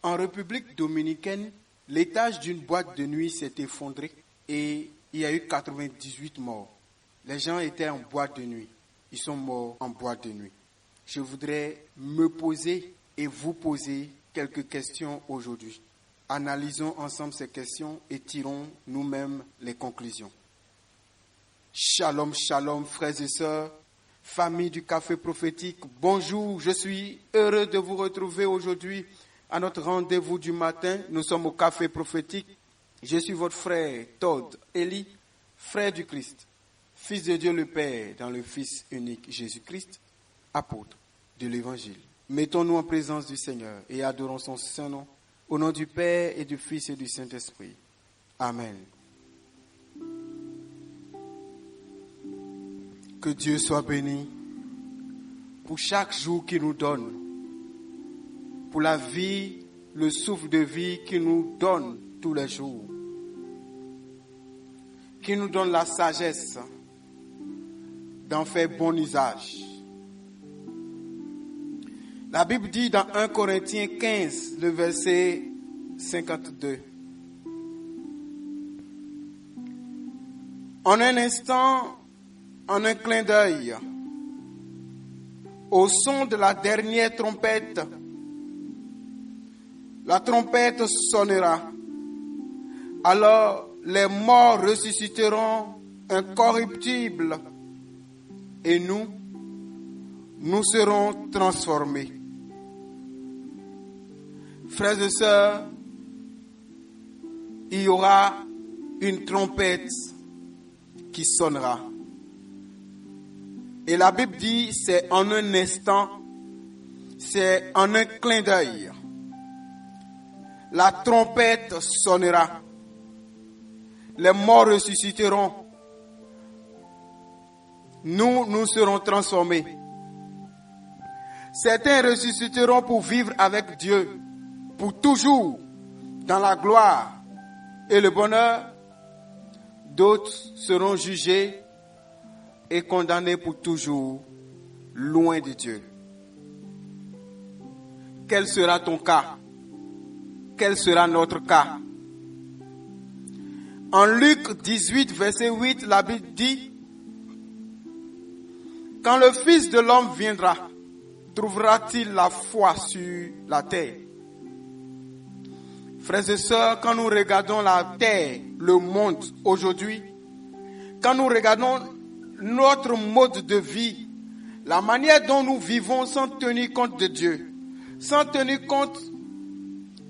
En République dominicaine, l'étage d'une boîte de nuit s'est effondré et il y a eu 98 morts. Les gens étaient en boîte de nuit. Ils sont morts en boîte de nuit. Je voudrais me poser et vous poser quelques questions aujourd'hui. Analysons ensemble ces questions et tirons nous-mêmes les conclusions. Shalom, shalom, frères et sœurs, famille du Café Prophétique. Bonjour, je suis heureux de vous retrouver aujourd'hui à notre rendez-vous du matin. Nous sommes au Café Prophétique. Je suis votre frère Todd Eli, frère du Christ, fils de Dieu le Père dans le Fils unique Jésus-Christ, apôtre de l'Évangile. Mettons-nous en présence du Seigneur et adorons son saint nom, au nom du Père et du Fils et du Saint-Esprit. Amen. Que Dieu soit béni pour chaque jour qu'il nous donne, pour la vie, le souffle de vie qu'il nous donne tous les jours, qu'il nous donne la sagesse d'en faire bon usage. La Bible dit dans 1 Corinthiens 15, le verset 52. En un instant, en un clin d'œil, au son de la dernière trompette, la trompette sonnera. Alors les morts ressusciteront incorruptibles et nous serons transformés. Frères et sœurs, il y aura une trompette qui sonnera. Et la Bible dit, c'est en un instant, c'est en un clin d'œil. La trompette sonnera. Les morts ressusciteront. Nous serons transformés. Certains ressusciteront pour vivre avec Dieu, pour toujours, dans la gloire et le bonheur. D'autres seront jugés et condamnés pour toujours, loin de Dieu. Quel sera ton cas? Quel sera notre cas? En Luc 18, verset 8, la Bible dit, « Quand le Fils de l'homme viendra, trouvera-t-il la foi sur la terre ?» Frères et sœurs, quand nous regardons la terre, le monde aujourd'hui, quand nous regardons notre mode de vie, la manière dont nous vivons sans tenir compte de Dieu, sans tenir compte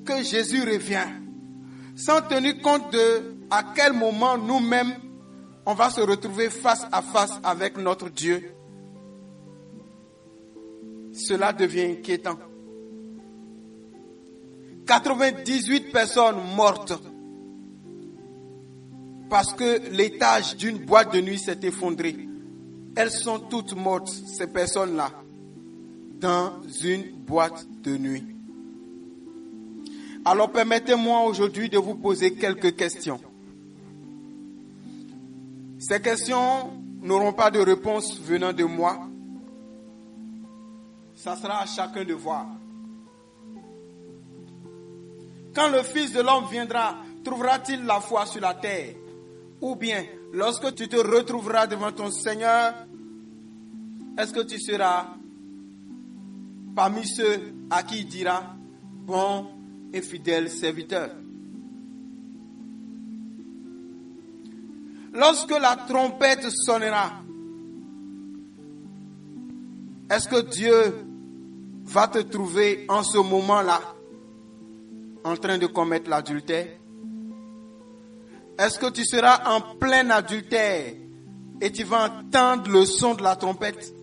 que Jésus revient, sans tenir compte de à quel moment nous-mêmes on va se retrouver face à face avec notre Dieu, cela devient inquiétant. 98 personnes mortes parce que l'étage d'une boîte de nuit s'est effondré. Elles sont toutes mortes, ces personnes-là, dans une boîte de nuit. Alors permettez-moi aujourd'hui de vous poser quelques questions. Ces questions n'auront pas de réponse venant de moi. Ça sera à chacun de voir. Quand le Fils de l'homme viendra, trouvera-t-il la foi sur la terre? Ou bien, lorsque tu te retrouveras devant ton Seigneur, est-ce que tu seras parmi ceux à qui il dira, bon et fidèle serviteur? Lorsque la trompette sonnera, est-ce que Dieu va te trouver en ce moment-là en train de commettre l'adultère? Est-ce que tu seras en plein adultère et tu vas entendre le son de la trompette?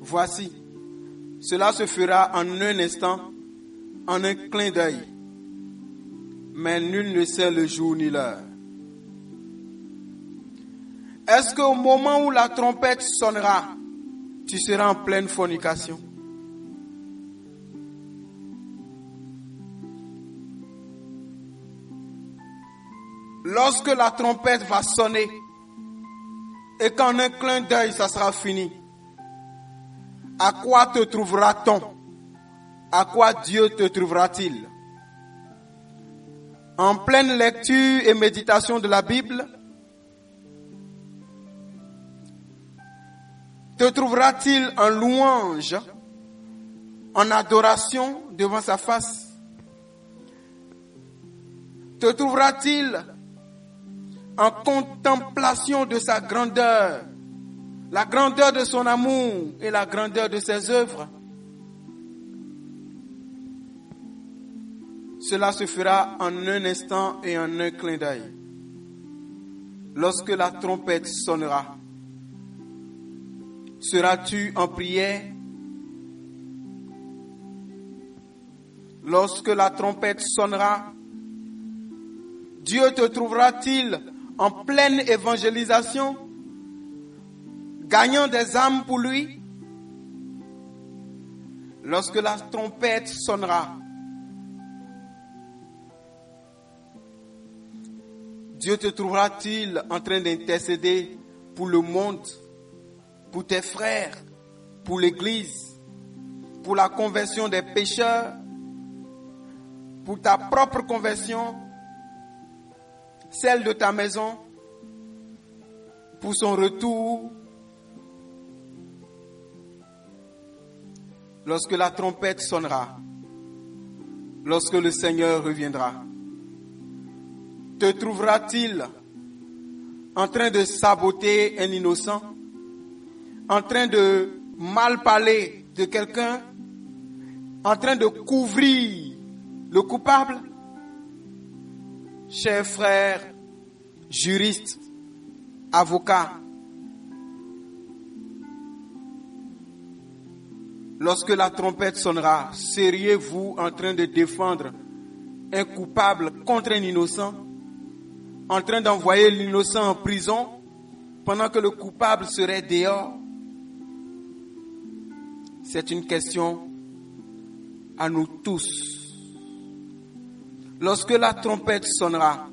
Voici, cela se fera en un instant, en un clin d'œil. Mais nul ne sait le jour ni l'heure. Est-ce qu'au moment où la trompette sonnera, tu seras en pleine fornication? Lorsque la trompette va sonner et qu'en un clin d'œil ça sera fini, à quoi te trouvera-t-on? à quoi Dieu te trouvera-t-il? En pleine lecture et méditation de la Bible? Te trouvera-t-il en louange, en adoration devant sa face? Te trouvera-t-il en contemplation de sa grandeur, la grandeur de son amour et la grandeur de ses œuvres? Cela se fera en un instant et en un clin d'œil. Lorsque la trompette sonnera, seras-tu en prière? Lorsque la trompette sonnera, Dieu te trouvera-t-il en pleine évangélisation, gagnant des âmes pour lui? Lorsque la trompette sonnera, Dieu te trouvera-t-il en train d'intercéder pour le monde, pour tes frères, pour l'Église, pour la conversion des pécheurs, pour ta propre conversion, celle de ta maison, pour son retour? Lorsque la trompette sonnera, lorsque le Seigneur reviendra, te trouvera-t-il en train de saboter un innocent, en train de mal parler de quelqu'un, en train de couvrir le coupable? Chers frères, juristes, avocats, lorsque la trompette sonnera, seriez-vous en train de défendre un coupable contre un innocent, en train d'envoyer l'innocent en prison pendant que le coupable serait dehors? C'est une question à nous tous. Lorsque la trompette sonnera,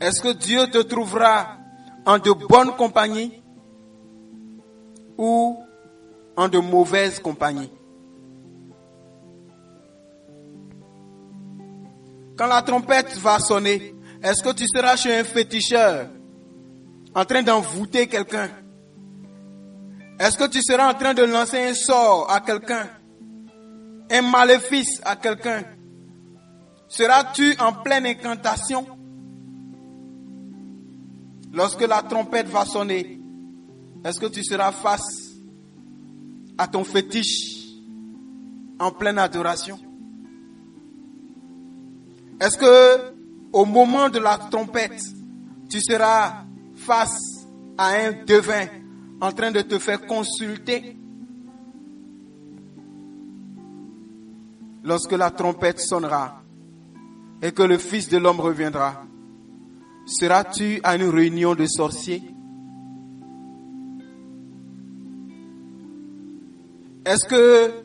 est-ce que Dieu te trouvera en de bonnes compagnies ou en de mauvaises compagnies? Quand la trompette va sonner, est-ce que tu seras chez un féticheur en train d'envoûter quelqu'un? Est-ce que tu seras en train de lancer un sort à quelqu'un, un maléfice à quelqu'un? Seras-tu en pleine incantation? Lorsque la trompette va sonner, est-ce que tu seras face à ton fétiche en pleine adoration? Est-ce que au moment de la trompette, tu seras face à un devin en train de te faire consulter? Lorsque la trompette sonnera et que le Fils de l'homme reviendra, seras-tu à une réunion de sorciers? Est-ce que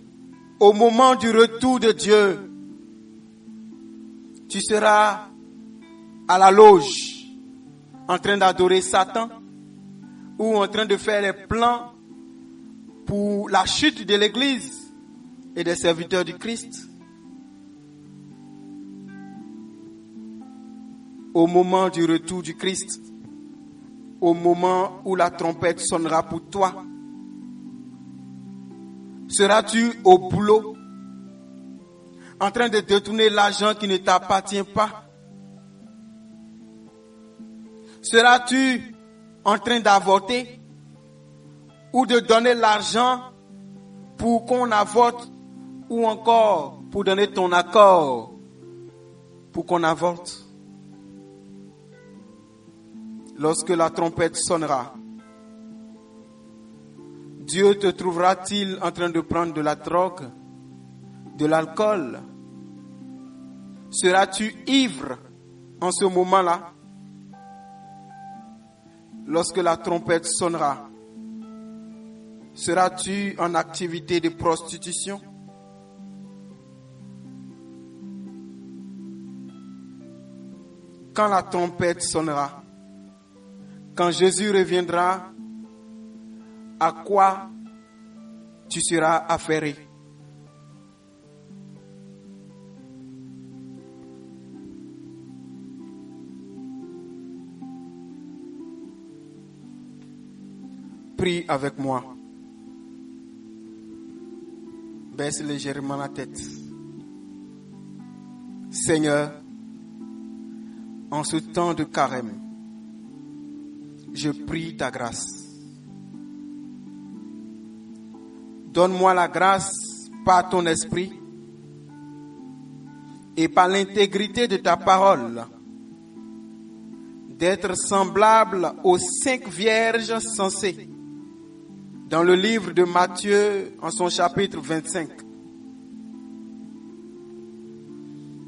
au moment du retour de Dieu, tu seras à la loge en train d'adorer Satan ou en train de faire les plans pour la chute de l'Église et des serviteurs du Christ? Au moment du retour du Christ, au moment où la trompette sonnera pour toi, seras-tu au boulot en train de détourner l'argent qui ne t'appartient pas? Seras-tu en train d'avorter ou de donner l'argent pour qu'on avorte ou encore pour donner ton accord pour qu'on avorte? Lorsque la trompette sonnera, Dieu te trouvera-t-il en train de prendre de la drogue, de l'alcool? Seras-tu ivre en ce moment-là? Lorsque la trompette sonnera, seras-tu en activité de prostitution? Quand la trompette sonnera, quand Jésus reviendra, à quoi tu seras affairé? Prie avec moi. Baisse légèrement la tête. Seigneur, en ce temps de carême, je prie ta grâce. Donne-moi la grâce par ton esprit et par l'intégrité de ta parole d'être semblable aux 5 vierges censées dans le livre de Matthieu en son chapitre 25.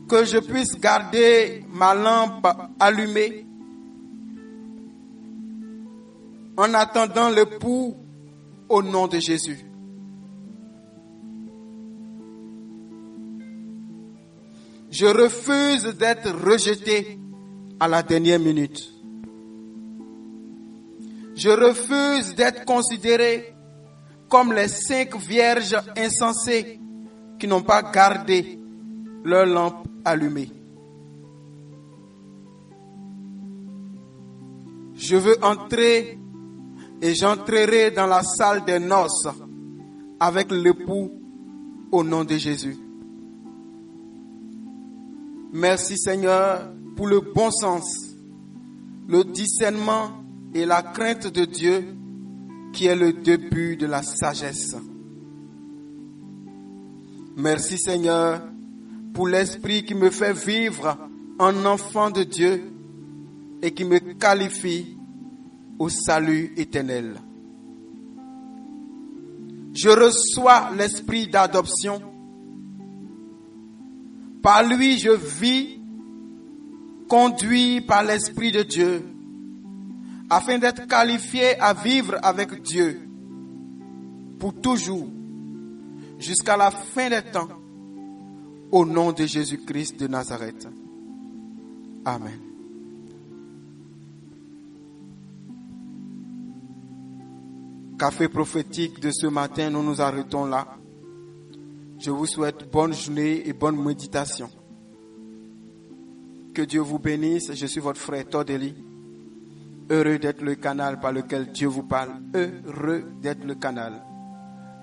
Que je puisse garder ma lampe allumée en attendant l'époux au nom de Jésus. Je refuse d'être rejeté à la dernière minute. Je refuse d'être considéré comme les 5 vierges insensées qui n'ont pas gardé leur lampe allumée. Je veux entrer et j'entrerai dans la salle des noces avec l'époux au nom de Jésus. Merci Seigneur pour le bon sens, le discernement et la crainte de Dieu qui est le début de la sagesse. Merci Seigneur pour l'esprit qui me fait vivre en enfant de Dieu et qui me qualifie au salut éternel. Je reçois l'esprit d'adoption. Par lui, je vis, conduit par l'Esprit de Dieu, afin d'être qualifié à vivre avec Dieu pour toujours, jusqu'à la fin des temps, au nom de Jésus-Christ de Nazareth. Amen. Café prophétique de ce matin, nous nous arrêtons là. Je vous souhaite bonne journée et bonne méditation. Que Dieu vous bénisse. Je suis votre frère Tordeli. Heureux d'être le canal par lequel Dieu vous parle. Heureux d'être le canal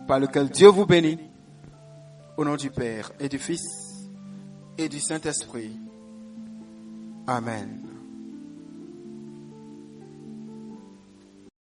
par lequel Dieu vous bénit. Au nom du Père et du Fils et du Saint-Esprit. Amen.